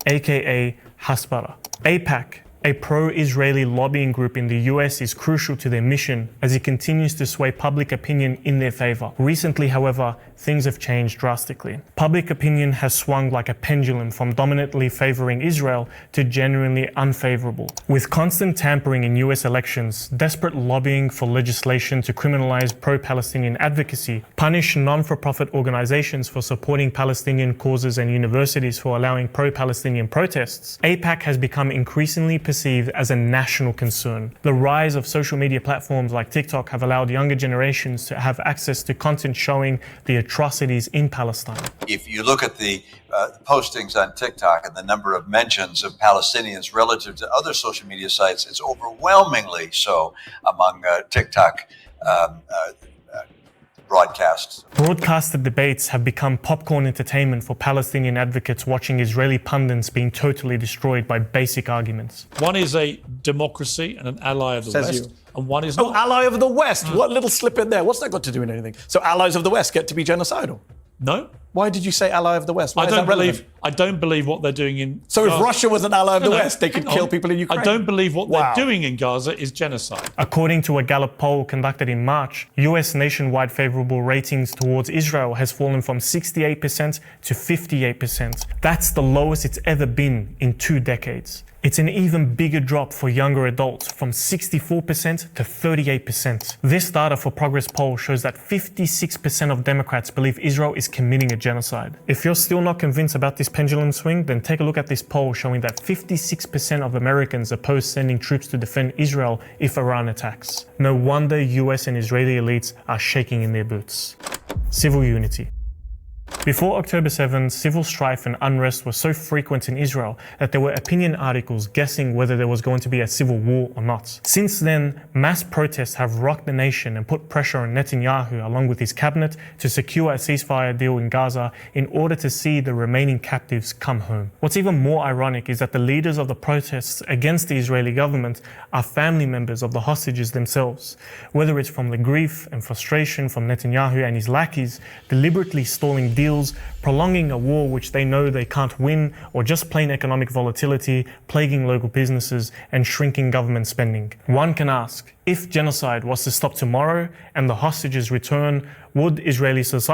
aka Hasbara. AIPAC, a pro-Israeli lobbying group in the US, is crucial to their mission as it continues to sway public opinion in their favor. Recently, however, things have changed drastically. Public opinion has swung like a pendulum from dominantly favoring Israel to genuinely unfavorable. With constant tampering in US elections, desperate lobbying for legislation to criminalize pro-Palestinian advocacy, punish non-for-profit organizations for supporting Palestinian causes and universities for allowing pro-Palestinian protests, AIPAC has become increasingly perceived as a national concern. The rise of social media platforms like TikTok have allowed younger generations to have access to content showing the atrocities in Palestine. If you look at the postings on TikTok and the number of mentions of Palestinians relative to other social media sites, it's overwhelmingly so among TikTok broadcasts. Broadcasted debates have become popcorn entertainment for Palestinian advocates watching Israeli pundits being totally destroyed by basic arguments. One is a democracy and an ally of the West, and one is not. Oh, ally of the West. What little slip in there? What's that got to do with anything? So allies of the West get to be genocidal? No. Why did you say ally of the West? I don't believe what they're doing in So Gaza. if Russia was an ally of the West, they could kill people in Ukraine? I don't believe what they're doing in Gaza is genocide. According to a Gallup poll conducted in March, US nationwide favorable ratings towards Israel has fallen from 68% to 58%. That's the lowest it's ever been in 2 decades. It's an even bigger drop for younger adults, from 64% to 38%. This data for Progress poll shows that 56% of Democrats believe Israel is committing a genocide. If you're still not convinced about this pendulum swing, then take a look at this poll showing that 56% of Americans oppose sending troops to defend Israel if Iran attacks. No wonder US and Israeli elites are shaking in their boots. Civil unity. Before October 7, civil strife and unrest were so frequent in Israel that there were opinion articles guessing whether there was going to be a civil war or not. Since then, mass protests have rocked the nation and put pressure on Netanyahu along with his cabinet to secure a ceasefire deal in Gaza in order to see the remaining captives come home. What's even more ironic is that the leaders of the protests against the Israeli government are family members of the hostages themselves. Whether it's from the grief and frustration from Netanyahu and his lackeys deliberately stalling deals, prolonging a war which they know they can't win, or just plain economic volatility plaguing local businesses and shrinking government spending. One can ask, if genocide was to stop tomorrow and the hostages return, would Israeli society